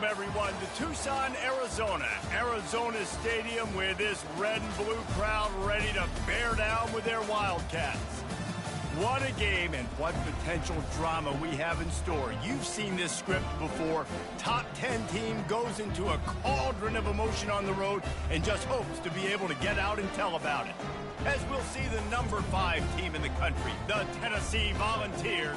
everyone, to Tucson, Arizona. Arizona's stadium with this red and blue crowd ready to bear down with their Wildcats. What a game and what potential drama we have in store. You've seen this script before. Top 10 team goes into a cauldron of emotion on the road and just hopes to be able to get out and tell about it. As we'll see the number 5 team in the country, the Tennessee Volunteers,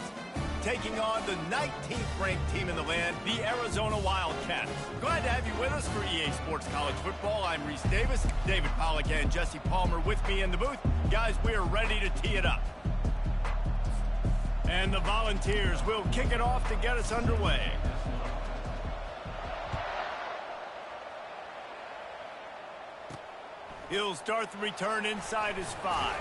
taking on the 19th ranked team in the land, the Arizona Wildcats. Glad to have you with us for EA Sports College Football. I'm Reese Davis, David Pollack and Jesse Palmer with me in the booth. Guys, we are ready to tee it up. And the Volunteers will kick it off to get us underway. He'll start the return inside his 5.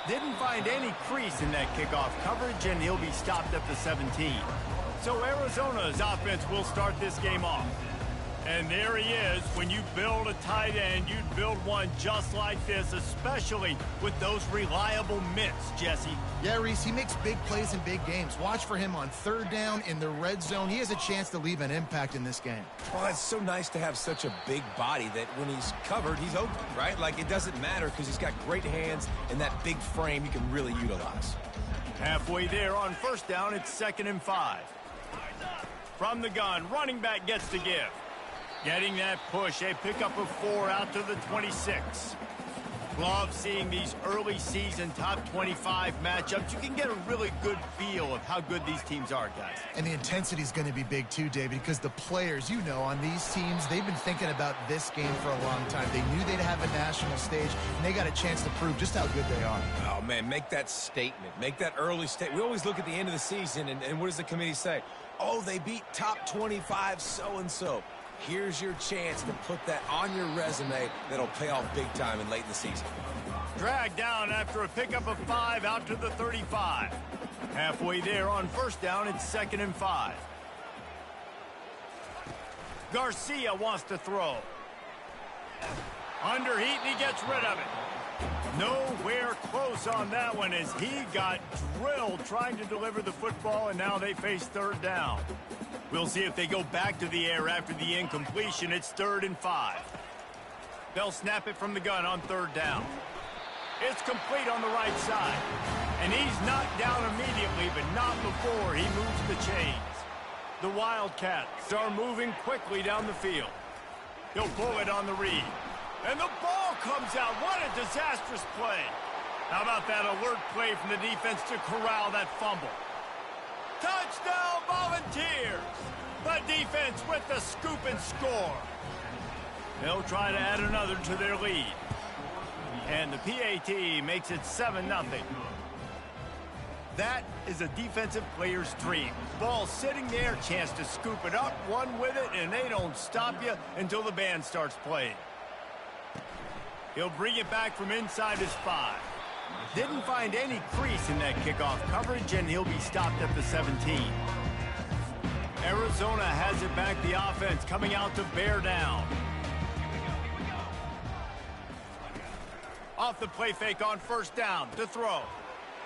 Didn't find any crease in that kickoff coverage, and he'll be stopped at the 17. So Arizona's offense will start this game off. And there he is. When you build a tight end, you'd build one just like this, especially with those reliable mitts, Jesse. Yeah, Reese, he makes big plays in big games. Watch for him on third down in the red zone. He has a chance to leave an impact in this game. Well, it's so nice to have such a big body that when he's covered, he's open, right? Like, it doesn't matter because he's got great hands and that big frame you can really utilize. Halfway there on first down, it's 2nd and 5. From the gun, running back gets to give. Getting that push, a pickup of 4 out to the 26. Love seeing these early season top 25 matchups. You can get a really good feel of how good these teams are, guys. And the intensity is going to be big too, David, because the players, you know, on these teams, they've been thinking about this game for a long time. They knew they'd have a national stage, and they got a chance to prove just how good they are. Oh, man, make that statement. Make that early statement. We always look at the end of the season, and what does the committee say? Oh, they beat top 25 so-and-so. Here's your chance to put that on your resume that'll pay off big time and late in the season. Dragged down after a pickup of 5 out to the 35. Halfway there on first down, it's 2nd and 5. Garcia wants to throw. Under heat, and he gets rid of it. Nowhere close on that one as he got drilled trying to deliver the football, and now they face third down. We'll see if they go back to the air after the incompletion. It's 3rd and 5. They'll snap it from the gun on third down. It's complete on the right side. And he's knocked down immediately, but not before he moves the chains. The Wildcats are moving quickly down the field. He'll pull it on the read. And the ball comes out. What a disastrous play. How about that alert play from the defense to corral that fumble? Touchdown, Volunteers! The defense with the scoop and score. They'll try to add another to their lead. And the PAT makes it 7-0. That is a defensive player's dream. Ball sitting there, chance to scoop it up, one with it, and they don't stop you until the band starts playing. He'll bring it back from inside his 5. Didn't find any crease in that kickoff coverage, and he'll be stopped at the 17. Arizona has it back, the offense coming out to bear down. Off the play fake on first down to throw.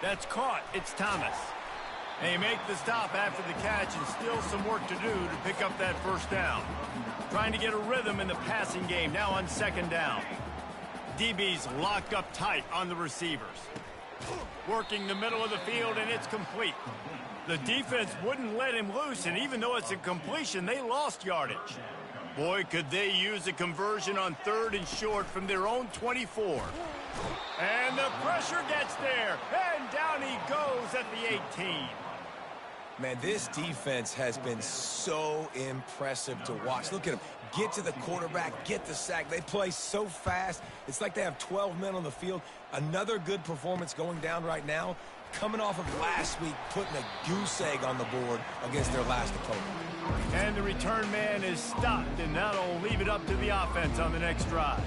That's caught. It's Thomas. They make the stop after the catch, and still some work to do to pick up that first down. Trying to get a rhythm in the passing game now on 2nd down. DB's locked up tight on the receivers. Working the middle of the field, and it's complete. The defense wouldn't let him loose, and even though it's a completion, they lost yardage. Boy, could they use a conversion on 3rd and short from their own 24. And the pressure gets there, and down he goes at the 18. Man, this defense has been so impressive to watch. Look at them. Get to the quarterback, get the sack. They play so fast. It's like they have 12 men on the field. Another good performance going down right now. Coming off of last week, putting a goose egg on the board against their last opponent. And the return man is stopped, and that'll leave it up to the offense on the next drive.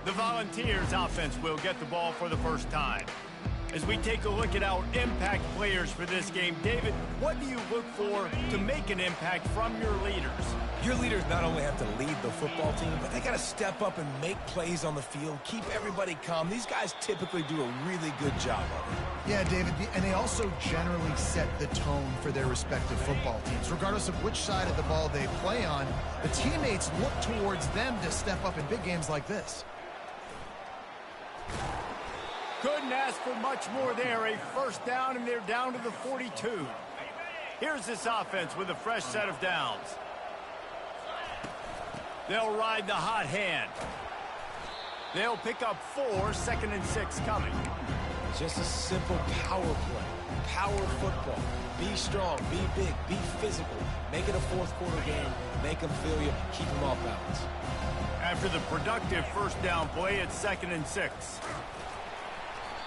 The Volunteers offense will get the ball for the first time. As we take a look at our impact players for this game, David, what do you look for to make an impact from your leaders? Your leaders not only have to lead the football team, but they got to step up and make plays on the field, keep everybody calm. These guys typically do a really good job of it. Yeah, David, and they also generally set the tone for their respective football teams. Regardless of which side of the ball they play on, the teammates look towards them to step up in big games like this. Couldn't ask for much more there. A first down, and they're down to the 42. Here's this offense with a fresh set of downs. They'll ride the hot hand. They'll pick up 4, 2nd and 6 coming. Just a simple power play. Power football. Be strong, be big, be physical. Make it a fourth quarter game. Make them feel you. Keep them off balance. After the productive first down play, it's 2nd and 6.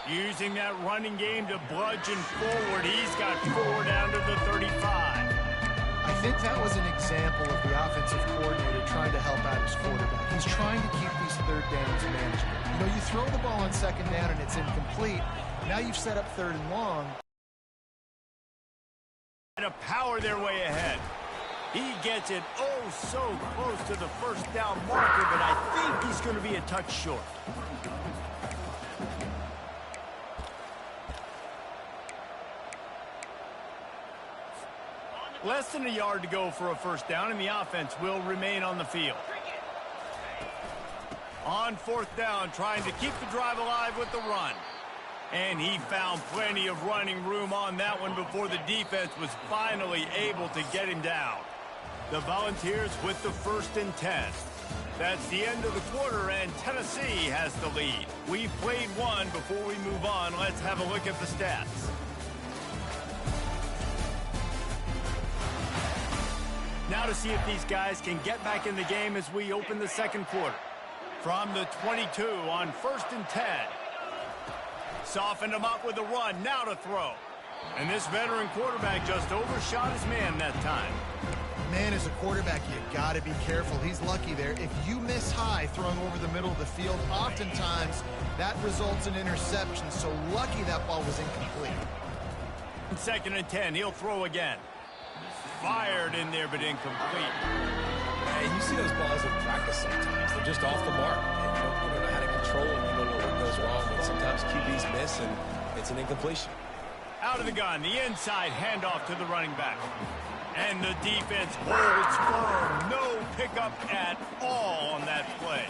Using that running game to bludgeon forward. He's got 4 down to the 35. I think that was an example of the offensive coordinator trying to help out his quarterback. He's trying to keep these third downs manageable. You know, you throw the ball on 2nd down and it's incomplete. Now you've set up 3rd and long. To power their way ahead. He gets it oh so close to the first down marker, but I think he's going to be a touch short. Less than a yard to go for a first down, and the offense will remain on the field. On 4th down, trying to keep the drive alive with the run. And he found plenty of running room on that one before the defense was finally able to get him down. The Volunteers with the 1st and 10. That's the end of the quarter, and Tennessee has the lead. We've played one. Before we move on, let's have a look at the stats. Now to see if these guys can get back in the game as we open the 2nd quarter. From the 22 on 1st and 10. Softened him up with a run, now to throw. And this veteran quarterback just overshot his man that time. Man, as a quarterback, you got to be careful. He's lucky there. If you miss high throwing over the middle of the field, oftentimes that results in interception. So lucky that ball was incomplete. 2nd and 10, he'll throw again. Fired in there, but incomplete. Man, you see those balls in practice sometimes. They're just off the mark. And you don't know how to control them. You don't know what goes wrong. But sometimes QBs miss, and it's an incompletion. Out of the gun, the inside handoff to the running back. And the defense holds firm. No pickup at all on that play.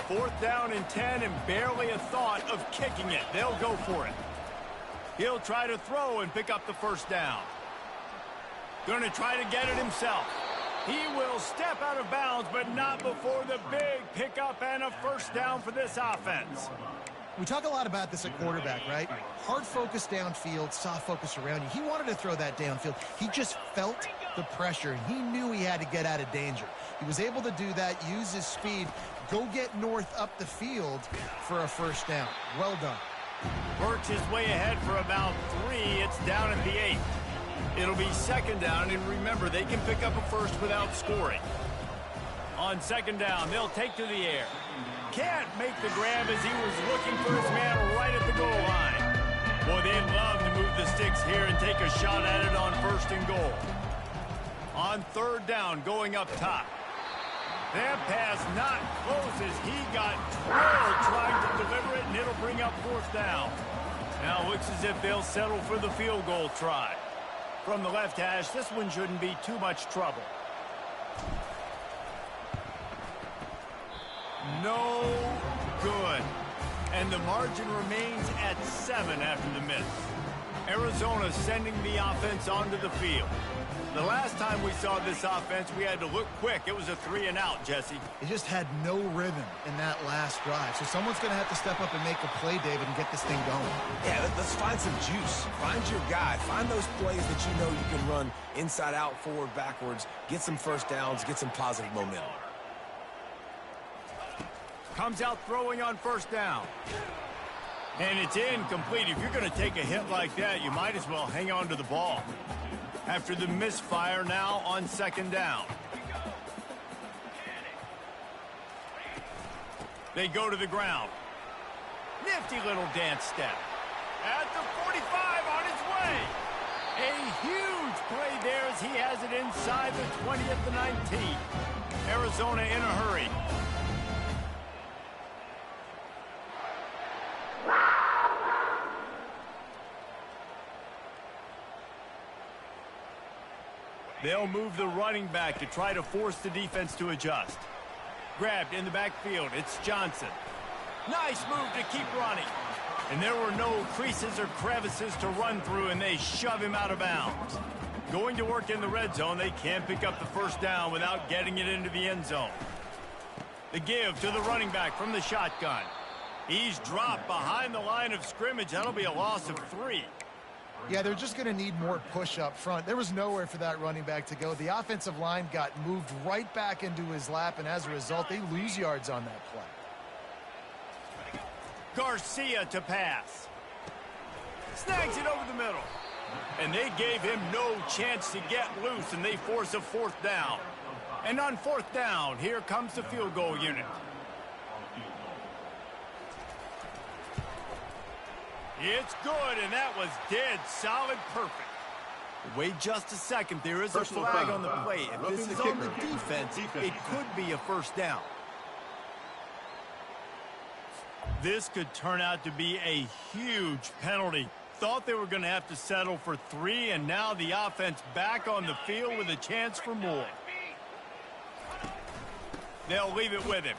4th down and 10, and barely a thought of kicking it. They'll go for it. He'll try to throw and pick up the first down. Going to try to get it himself. He will step out of bounds, but not before the big pickup and a first down for this offense. We talk a lot about this at quarterback, right? Hard focus downfield, soft focus around you. He wanted to throw that downfield. He just felt the pressure, and he knew he had to get out of danger. He was able to do that, use his speed, go get north up the field for a first down. Well done. Works his way ahead for about 3. It's down at the 8. It'll be 2nd down, and remember, they can pick up a first without scoring. On 2nd down, they'll take to the air. Can't make the grab as he was looking for his man right at the goal line. Boy, they'd love to move the sticks here and take a shot at it on 1st and goal. On 3rd down, going up top. That pass not close as he got drilled trying to deliver it, and it'll bring up 4th down. Now it looks as if they'll settle for the field goal try. From the left hash, this one shouldn't be too much trouble. No good. And the margin remains at 7 after the miss. Arizona sending the offense onto the field. The last time we saw this offense, we had to look quick. It was a 3-and-out, Jesse. It just had no rhythm in that last drive. So someone's going to have to step up and make a play, David, and get this thing going. Yeah, let's find some juice. Find your guy. Find those plays that you know you can run inside out, forward, backwards. Get some first downs. Get some positive momentum. Comes out throwing on 1st down. And it's incomplete. If you're going to take a hit like that, you might as well hang on to the ball. After the misfire, now on 2nd down. They go to the ground. Nifty little dance step. At the 45 on his way. A huge play there as he has it inside the 20 at the 19. Arizona in a hurry. They'll move the running back to try to force the defense to adjust. Grabbed in the backfield. It's Johnson. Nice move to keep running. And there were no creases or crevices to run through, and they shove him out of bounds. Going to work in the red zone, they can't pick up the first down without getting it into the end zone. The give to the running back from the shotgun. He's dropped behind the line of scrimmage. That'll be a loss of 3. Yeah, they're just going to need more push up front. There was nowhere for that running back to go. The offensive line got moved right back into his lap, and as a result, they lose yards on that play. Garcia to pass. Snags it over the middle. And they gave him no chance to get loose, and they force a 4th down. And on 4th down, here comes the field goal unit. It's good, and that was dead solid perfect. Wait just a second. There is a flag on the play. If this is on the defense, it could be a first down. This could turn out to be a huge penalty. Thought they were going to have to settle for 3, and now the offense back on the field with a chance for more. They'll leave it with him.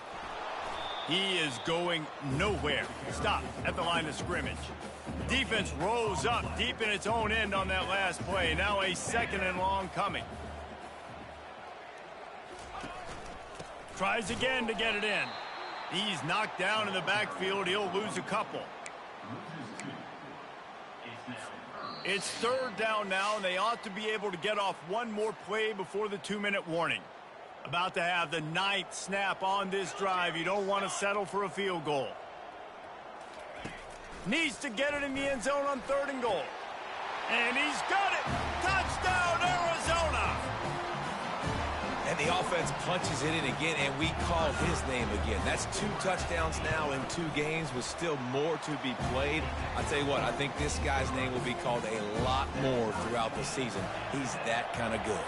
He is going nowhere. Stop at the line of scrimmage. Defense rolls up deep in its own end on that last play. Now a 2nd and long coming. Tries again to get it in. He's knocked down in the backfield. He'll lose a couple. It's 3rd down now, and they ought to be able to get off one more play before the 2-minute warning. About to have the 9th snap on this drive. You don't want to settle for a field goal. Needs to get it in the end zone on 3rd and goal. And he's got it. Touchdown, Arizona. And the offense punches it in again, and we call his name again. That's 2 touchdowns now in 2 games with still more to be played. I tell you what, I think this guy's name will be called a lot more throughout the season. He's that kind of good.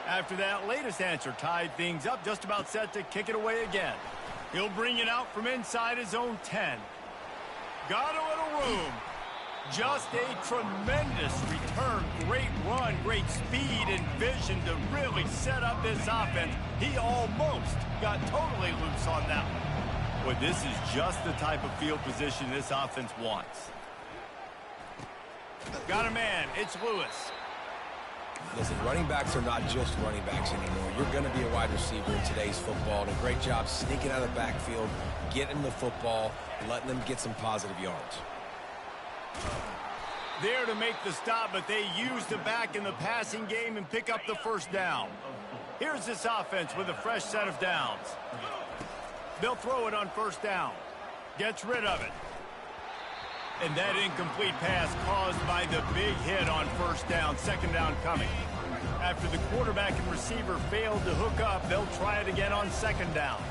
After that latest answer tied things up, just about set to kick it away again. He'll bring it out from inside his own 10. Got a little room. Just a tremendous return. Great run, great speed and vision to really set up this offense. He almost got totally loose on that one. Boy, this is just the type of field position this offense wants. Got a man. It's Lewis. Listen, running backs are not just running backs anymore. You're going to be a wide receiver in today's football. And a great job sneaking out of the backfield, getting the football, letting them get some positive yards. There to make the stop, but they use the back in the passing game and pick up the first down. Here's this offense with a fresh set of downs. They'll throw it on 1st down. Gets rid of it. And that incomplete pass caused by the big hit on 1st down. 2nd down coming. After the quarterback and receiver failed to hook up, they'll try it again on 2nd down.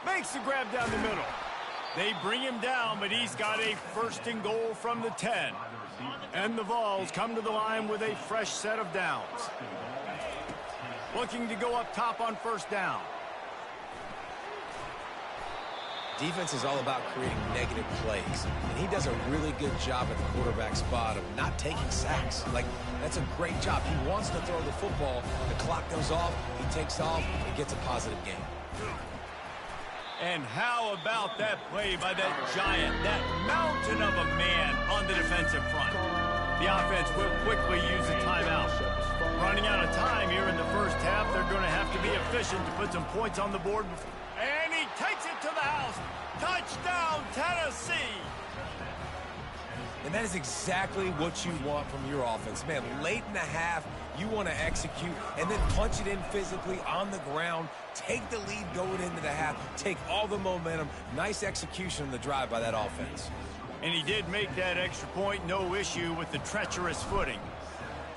Makes the grab down the middle. They bring him down, but he's got a 1st and goal from the 10. And the Vols come to the line with a fresh set of downs. Looking to go up top on 1st down. Defense is all about creating negative plays, and he does a really good job at the quarterback spot of not taking sacks. Like, that's a great job. He wants to throw the football. The clock goes off. He takes off and gets a positive gain. And how about that play by that giant, that mountain of a man on the defensive front? The offense will quickly use a timeout. Running out of time here in the 1st half, they're going to have to be efficient to put some points on the board. And he takes it to the house. Touchdown, Tennessee. And that is exactly what you want from your offense. Man, late in the half, you want to execute and then punch it in physically on the ground, take the lead going into the half, take all the momentum. Nice execution on the drive by that offense. And he did make that extra point, no issue with the treacherous footing.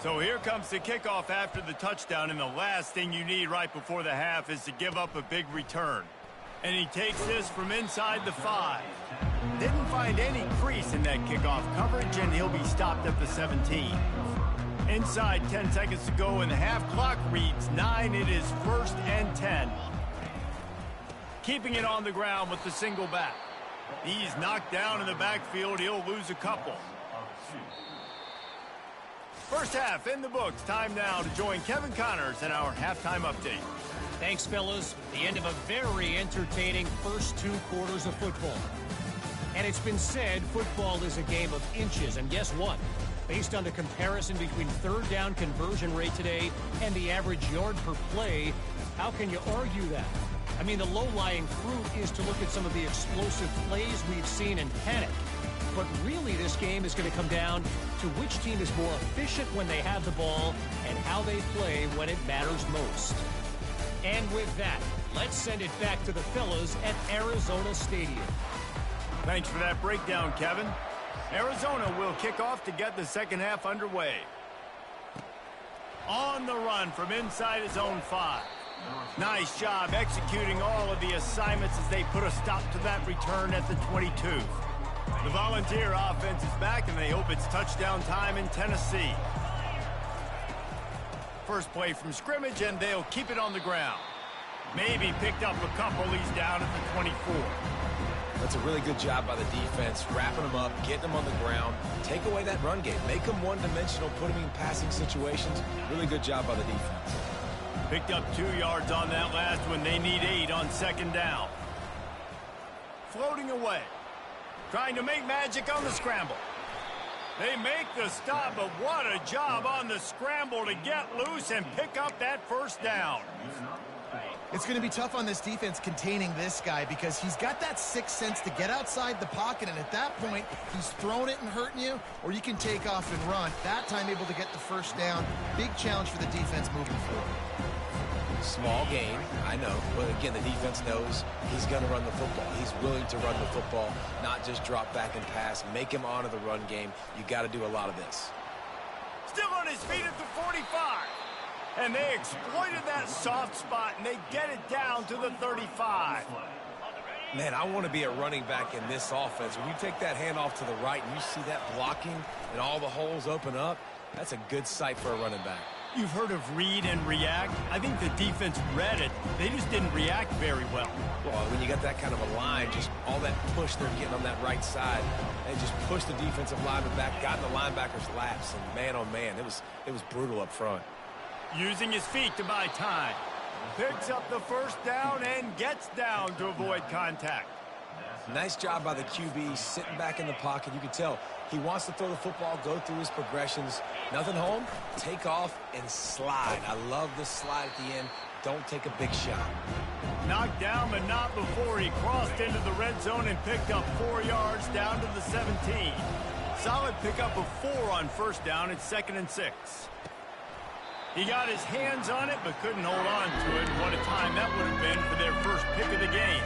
So here comes the kickoff after the touchdown, and the last thing you need right before the half is to give up a big return. And he takes this from inside the 5. Didn't find any crease in that kickoff coverage, and he'll be stopped at the 17. Inside 10 seconds to go, and the half clock reads 9. It is 1st and 10. Keeping it on the ground with the single back. He's knocked down in the backfield. He'll lose a couple. First half in the books. Time now to join Kevin Connors in our halftime update. Thanks, fellas. The end of a very entertaining first 2 quarters of football. And it's been said football is a game of inches. And guess what? Based on the comparison between third down conversion rate today and the average yard per play, how can you argue that? I mean, the low-lying fruit is to look at some of the explosive plays we've seen in panic. But really, this game is going to come down to which team is more efficient when they have the ball and how they play when it matters most. And with that, let's send it back to the fellas at Arizona Stadium. Thanks for that breakdown, Kevin. Arizona will kick off to get the second half underway. On the run from inside his own 5. Nice job executing all of the assignments as they put a stop to that return at the 22. The Volunteer offense is back, and they hope it's touchdown time in Tennessee. First play from scrimmage, and they'll keep it on the ground. Maybe picked up a couple. He's down at the 24. That's a really good job by the defense, wrapping them up, getting them on the ground. Take away that run game. Make them one-dimensional, put them in passing situations. Really good job by the defense. Picked up 2 yards on that last one. They need 8 on second down. Floating away. Trying to make magic on the scramble. They make the stop, but what a job on the scramble to get loose and pick up that first down. It's going to be tough on this defense containing this guy because he's got that sixth sense to get outside the pocket, and at that point, he's throwing it and hurting you, or you can take off and run. That time able to get the first down. Big challenge for the defense moving forward. Small gain, I know, but again, the defense knows he's going to run the football. He's willing to run the football, not just drop back and pass, make him honor the run game. You got to do a lot of this. Still on his feet at the 45. And they exploited that soft spot, and they get it down to the 35. Man, I want to be a running back in this offense. When you take that handoff to the right and you see that blocking and all the holes open up, that's a good sight for a running back. You've heard of read and react. I think the defense read it. They just didn't react very well. Well, when you got that kind of a line, just all that push they're getting on that right side, they just pushed the defensive lineman back, got in the linebacker's laps, and man, oh man, it was brutal up front. Using his feet to buy time. Picks up the first down and gets down to avoid contact. Nice job by the QB, sitting back in the pocket. You can tell he wants to throw the football, go through his progressions. Nothing home, take off and slide. I love the slide at the end. Don't take a big shot. Knocked down, but not before he crossed into the red zone and picked up 4 yards down to the 17. Solid pickup of 4 on first down. It's 2nd and 6. He got his hands on it, but couldn't hold on to it. What a time that would have been for their first pick of the game.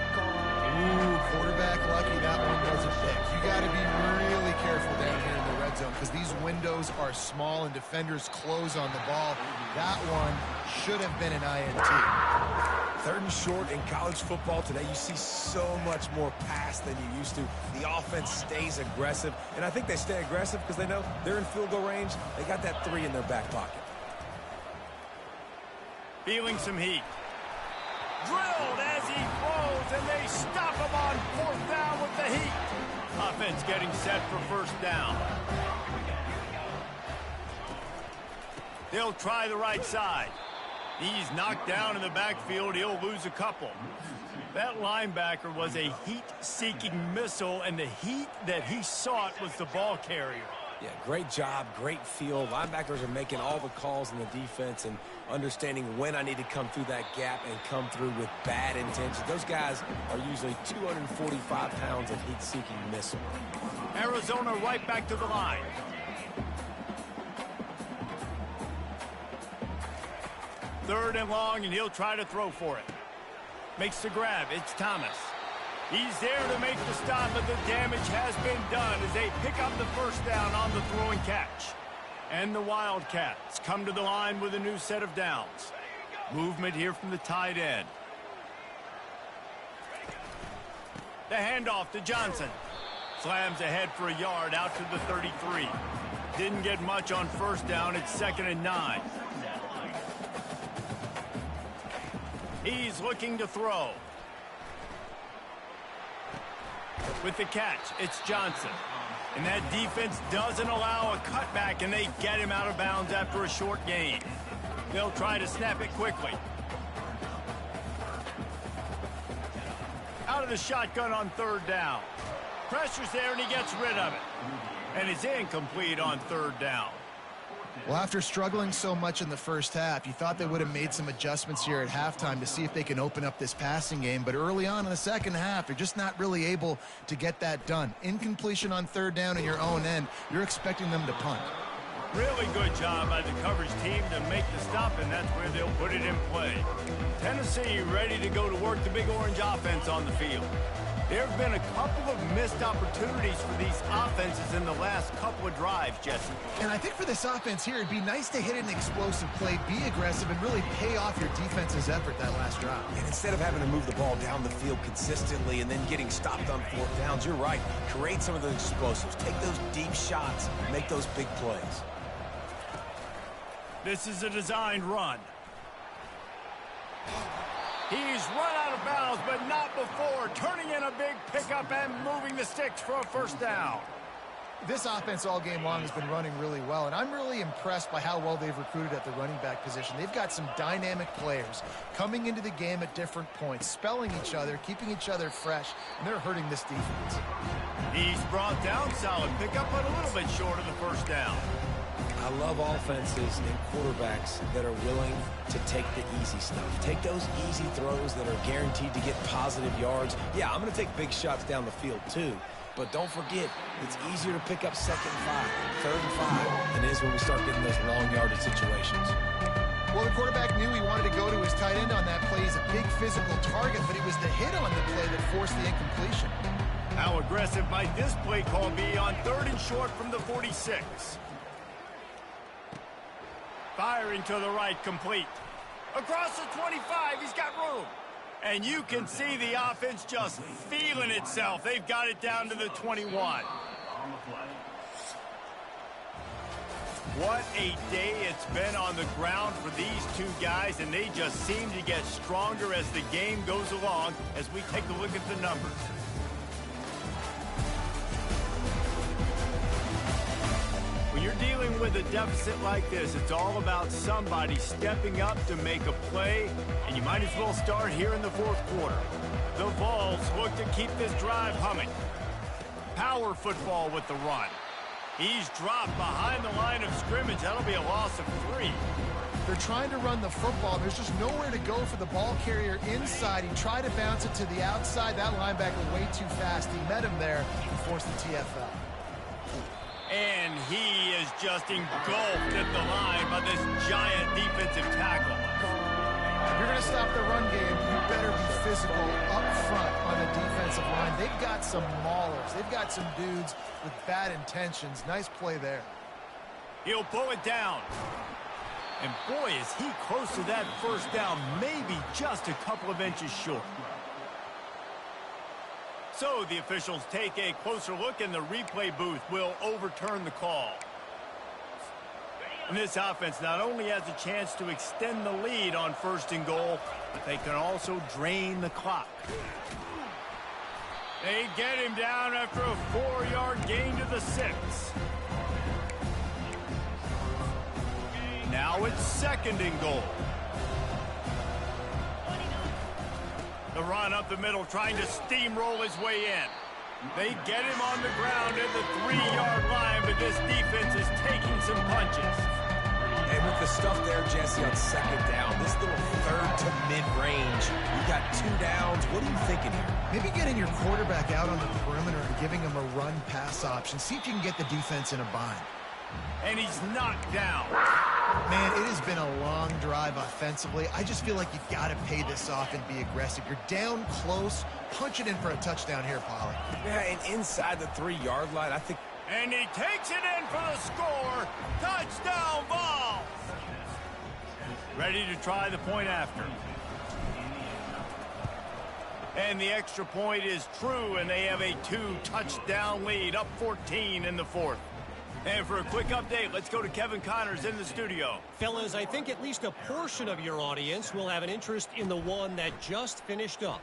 Ooh, quarterback lucky that one wasn't picked. You got to be really careful down here in the red zone because these windows are small and defenders close on the ball. That one should have been an INT. 3rd and short in college football today. You see so much more pass than you used to. The offense stays aggressive, and I think they stay aggressive because they know they're in field goal range. They got that 3 in their back pocket. Feeling some heat. Drilled as he throws, and they stop him on 4th down with the heat. Offense getting set for first down. They'll try the right side. He's knocked down in the backfield. He'll lose a couple. That linebacker was a heat-seeking missile, and the heat that he sought was the ball carrier. Yeah, great job, great feel. Linebackers are making all the calls in the defense and understanding when I need to come through that gap and come through with bad intentions. Those guys are usually 245 pounds of heat-seeking missile. Arizona right back to the line. Third and long, and he'll try to throw for it. Makes the grab. It's Thomas. He's there to make the stop, but the damage has been done as they pick up the first down on the throw and catch. And the Wildcats come to the line with a new set of downs. Movement here from the tight end. The handoff to Johnson. Slams ahead for a yard out to the 33. Didn't get much on first down. It's 2nd and 9. He's looking to throw. With the catch, it's Johnson. And that defense doesn't allow a cutback, and they get him out of bounds after a short gain. They'll try to snap it quickly. Out of the shotgun on 3rd down. Pressure's there, and he gets rid of it. And it's incomplete on 3rd down. Well, after struggling so much in the first half, you thought they would have made some adjustments here at halftime to see if they can open up this passing game. But early on in the second half, they're just not really able to get that done. Incompletion on 3rd down in your own end, you're expecting them to punt. Really good job by the coverage team to make the stop, and that's where they'll put it in play. Tennessee ready to go to work the Big Orange offense on the field. There have been a couple of missed opportunities for these offenses in the last couple of drives, Jesse. And I think for this offense here, it'd be nice to hit an explosive play, be aggressive, and really pay off your defense's effort that last drive. And instead of having to move the ball down the field consistently and then getting stopped on 4th downs, you're right. Create some of those explosives. Take those deep shots. Make those big plays. This is a designed run. He's run out of bounds, but not before. Turning in a big pickup and moving the sticks for a 1st down. This offense all game long has been running really well, and I'm really impressed by how well they've recruited at the running back position. They've got some dynamic players coming into the game at different points, spelling each other, keeping each other fresh, and they're hurting this defense. He's brought down, solid pickup, but a little bit short of the 1st down. I love offenses and quarterbacks that are willing to take the easy stuff. Take those easy throws that are guaranteed to get positive yards. Yeah, I'm going to take big shots down the field too. But don't forget, it's easier to pick up 2nd and 5, 3rd and 5 than it is when we start getting those long yardage situations. Well, the quarterback knew he wanted to go to his tight end on that play. He's a big physical target, but it was the hit on the play that forced the incompletion. How aggressive might this play call be on 3rd and short from the 46? Firing to the right, complete. Across the 25, he's got room. And you can see the offense just feeling itself. They've got it down to the 21. What a day it's been on the ground for these two guys, and they just seem to get stronger as the game goes along as we take a look at the numbers. When you're dealing with a deficit like this, it's all about somebody stepping up to make a play, and you might as well start here in the 4th quarter. The Vols look to keep this drive humming. Power football with the run. He's dropped behind the line of scrimmage. That'll be a loss of 3. They're trying to run the football. There's just nowhere to go for the ball carrier inside. He tried to bounce it to the outside. That linebacker way too fast. He met him there and forced the TFL. And he is just engulfed at the line by this giant defensive tackle. If you're going to stop the run game, you better be physical up front on the defensive line. They've got some maulers. They've got some dudes with bad intentions. Nice play there. He'll pull it down. And boy, is he close to that 1st down, maybe just a couple of inches short. So the officials take a closer look, and the replay booth will overturn the call. And this offense not only has a chance to extend the lead on 1st and goal, but they can also drain the clock. They get him down after a 4-yard gain to the 6. Now it's 2nd and goal. The run up the middle, trying to steamroll his way in. They get him on the ground at the 3-yard line, but this defense is taking some punches. And with the stuff there, Jesse, on 2nd down, this little 3rd to mid-range, you got 2 downs. What are you thinking here? Maybe getting your quarterback out on the perimeter and giving him a run-pass option. See if you can get the defense in a bind. And he's knocked down. Man, it has been a long drive offensively. I just feel like you've got to pay this off and be aggressive. You're down close. Punch it in for a touchdown here, Polly. Yeah, and inside the 3-yard line, I think. And he takes it in for the score. Touchdown, Vols. Ready to try the point after. And the extra point is true, and they have a 2-touchdown lead, up 14 in the fourth. And for a quick update, let's go to Kevin Connors in the studio. Fellas, I think at least a portion of your audience will have an interest in the one that just finished up.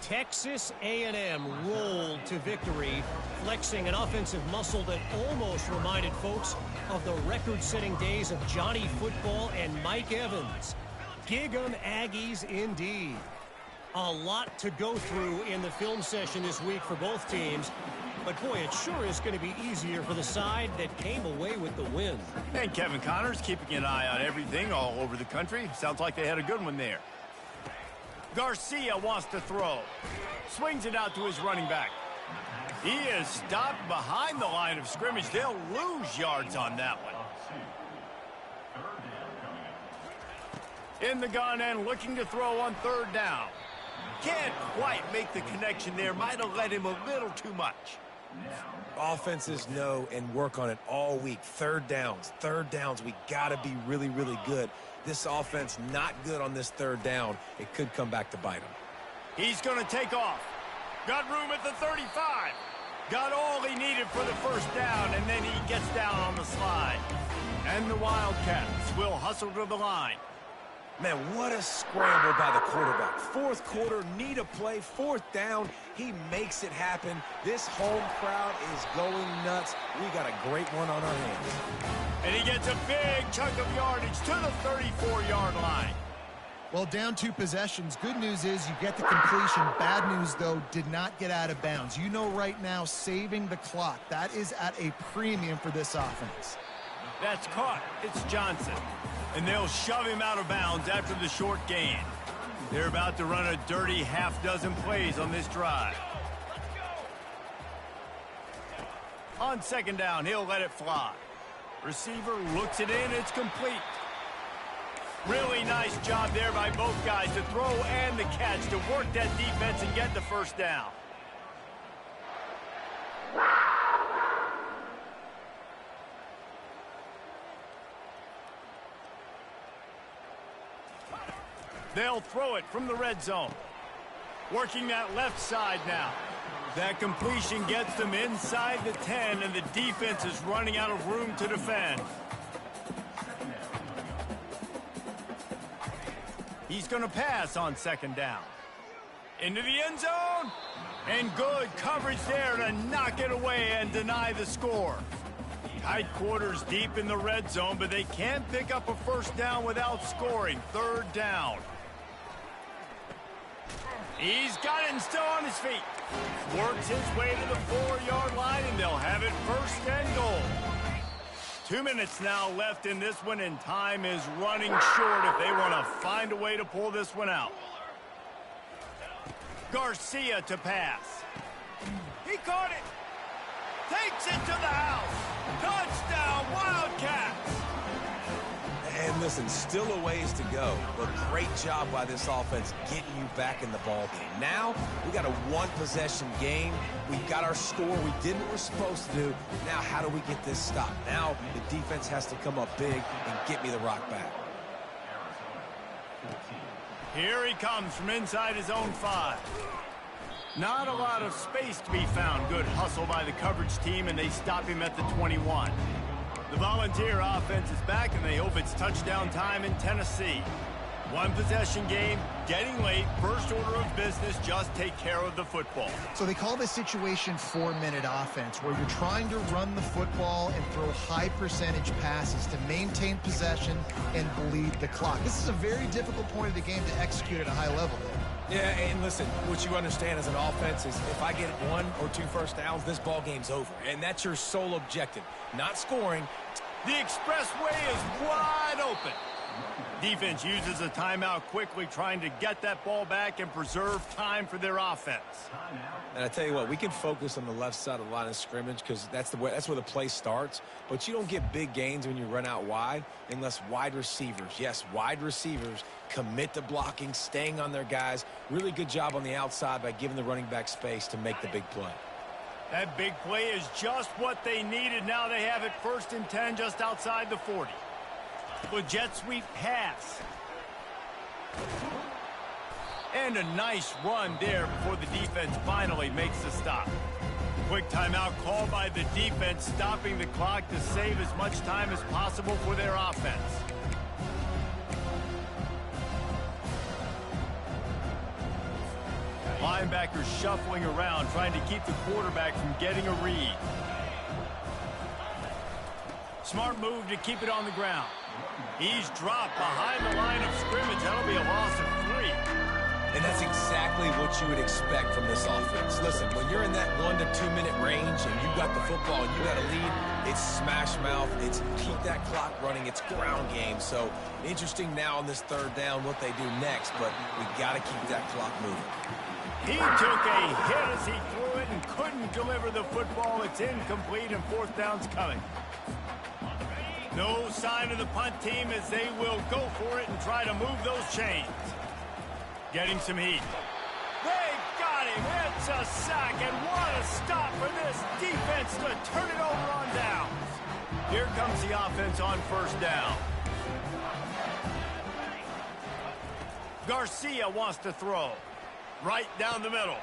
Texas A&M rolled to victory, flexing an offensive muscle that almost reminded folks of the record-setting days of Johnny Football and Mike Evans. Gig 'em Aggies indeed. A lot to go through in the film session this week for both teams. But, boy, it sure is going to be easier for the side that came away with the win. And Kevin Connors keeping an eye on everything all over the country. Sounds like they had a good one there. Garcia wants to throw. Swings it out to his running back. He is stopped behind the line of scrimmage. They'll lose yards on that one. In the gun and looking to throw on third down. Can't quite make the connection there. Might have led him a little too much. Offenses know and work on it all week. Third downs, we got to be really, really good. This offense not good on this third down. It could come back to bite him. He's going to take off. Got room at the 35. Got all he needed for the first down, and then he gets down on the slide. And the Wildcats will hustle to the line. Man, what a scramble by the quarterback. Fourth quarter, need a play, fourth down. He makes it happen. This home crowd is going nuts. We got a great one on our hands. And he gets a big chunk of yardage to the 34-yard line. Well, down 2 possessions. Good news is you get the completion. Bad news, though, did not get out of bounds. You know right now, saving the clock. That is at a premium for this offense. That's caught. It's Johnson. And they'll shove him out of bounds after the short gain. They're about to run a dirty half-dozen plays on this drive. On second down, he'll let it fly. Receiver looks it in. It's complete. Really nice job there by both guys to throw and the catch to work that defense and get the first down. They'll throw it from the red zone. Working that left side now. That completion gets them inside the 10, and the defense is running out of room to defend. He's going to pass on second down. Into the end zone. And good coverage there to knock it away and deny the score. Tight quarters deep in the red zone, but they can't pick up a first down without scoring. Third down. He's got it and still on his feet. Works his way to the 4-yard line, and they'll have it first and goal. 2 minutes now left in this one, and time is running short if they want to find a way to pull this one out. Garcia to pass. He caught it. Takes it to the house. Touchdown, Wildcats. And listen, still a ways to go, but great job by this offense getting you back in the ball game. Now, we got a one-possession game. We've got our score. We did what we're supposed to do. Now, how do we get this stopped? Now, the defense has to come up big and get me the rock back. Here he comes from inside his own 5. Not a lot of space to be found. Good hustle by the coverage team, and they stop him at the 21. The Volunteer offense is back, and they hope it's touchdown time in Tennessee. One-possession game, getting late, first order of business, just take care of the football. So they call this situation 4-minute offense, where you're trying to run the football and throw high-percentage passes to maintain possession and bleed the clock. This is a very difficult point of the game to execute at a high level there. Yeah, and listen, what you understand as an offense is if I get 1 or 2 first downs, this ball game's over. And that's your sole objective, not scoring. The expressway is wide open. Defense uses a timeout quickly, trying to get that ball back and preserve time for their offense. And I tell you what, we can focus on the left side of the line of scrimmage because that's where the play starts. But you don't get big gains when you run out wide unless wide receivers, yes, wide receivers, commit to blocking, staying on their guys. Really good job on the outside by giving the running back space to make the big play. That big play is just what they needed. Now they have it 1st and 10 just outside the 40. The jet sweep pass. And a nice run there before the defense finally makes the stop. Quick timeout called by the defense, stopping the clock to save as much time as possible for their offense. Linebackers shuffling around, trying to keep the quarterback from getting a read. Smart move to keep it on the ground. He's dropped behind the line of scrimmage. That'll be a loss of 3. And that's exactly what you would expect from this offense. Listen, when you're in that 1 to 2 minute range and you got the football and you got a lead, it's smash mouth, it's keep that clock running, it's ground game. So interesting now on this third down what they do next, but we got to keep that clock moving. He took a hit as he threw it and couldn't deliver the football. It's incomplete and fourth down's coming. No sign of the punt team as they will go for it and try to move those chains. Getting some heat. They got him. It's a sack, and what a stop for this defense to turn it over on downs. Here comes the offense on first down. Garcia wants to throw. Right down the middle.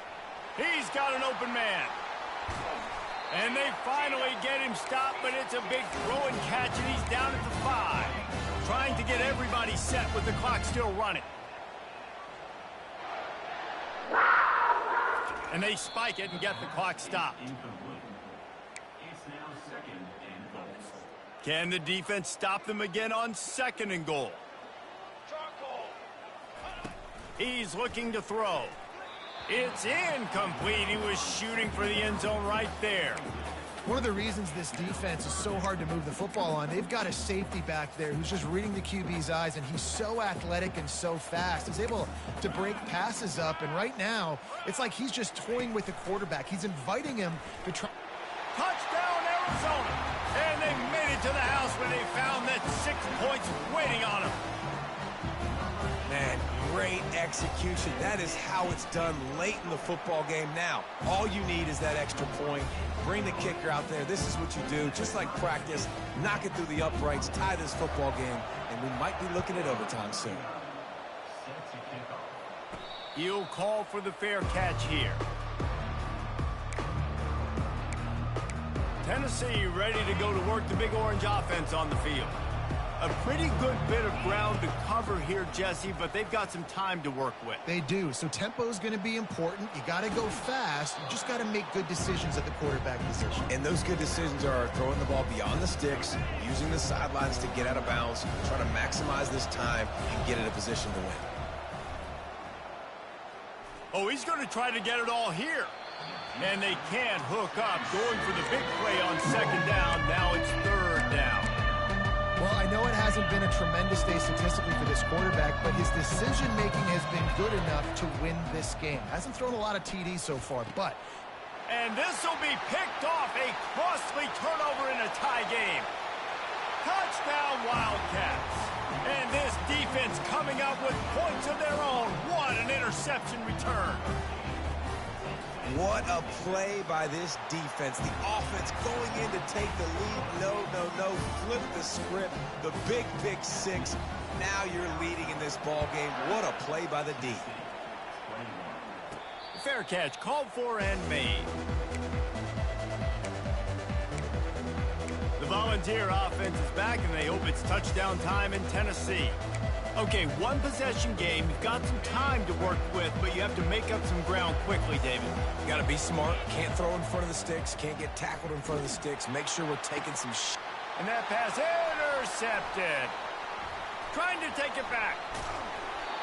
He's got an open man. And they finally get him stopped, but it's a big throw and catch, and he's down at the 5. Trying to get everybody set with the clock still running. And they spike it and get the clock stopped. Can the defense stop them again on 2nd and goal? He's looking to throw. It's incomplete. He was shooting for the end zone right there. One of the reasons this defense is so hard to move the football on, they've got a safety back there who's just reading the QB's eyes, and he's so athletic and so fast. He's able to break passes up, and right now, it's like he's just toying with the quarterback. He's inviting him to try. Touchdown, Arizona! And they made it to the house when they found that 6 points waiting on them. Man, great execution. That is how it's done late in the football game now. All you need is that extra point. Bring the kicker out there. This is what you do. Just like practice, knock it through the uprights, tie this football game, and we might be looking at overtime soon. He'll call for the fair catch here. Tennessee ready to go to work the Big Orange offense on the field. A pretty good bit of ground to cover here, Jesse, but they've got some time to work with. They do, so tempo is going to be important. You got to go fast. You just got to make good decisions at the quarterback position. And those good decisions are throwing the ball beyond the sticks, using the sidelines to get out of bounds, trying to maximize this time and get in a position to win. Oh, he's going to try to get it all here. And they can't hook up. Going for the big play on 2nd down. Now it's 3rd down. Well, I know it hasn't been a tremendous day statistically for this quarterback, but his decision-making has been good enough to win this game. Hasn't thrown a lot of TDs so far, but... And this will be picked off. A costly turnover in a tie game. Touchdown, Wildcats. And this defense coming up with points of their own. What an interception return. What a play by this defense. The offense going in to take the lead. No. Flip the script. The big pick 6. Now you're leading in this ball game. What a play by the D. Fair catch called for and made. The Volunteer offense is back, and they hope it's touchdown time in Tennessee. Okay, one possession game. You've got some time to work with, but you have to make up some ground quickly, David. You got to be smart. Can't throw in front of the sticks. Can't get tackled in front of the sticks. Make sure we're taking some And that pass intercepted. Trying to take it back.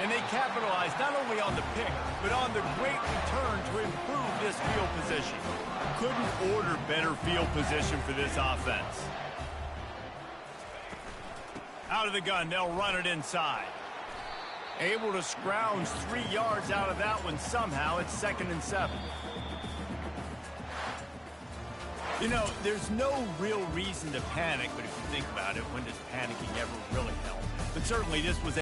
And they capitalized not only on the pick, but on the great return to improve this field position. Couldn't order better field position for this offense. Out of the gun, they'll run it inside. Able to scrounge 3 yards out of that one somehow. It's 2nd and 7. You know, there's no real reason to panic, but if you think about it, when does panicking ever really help? But certainly this was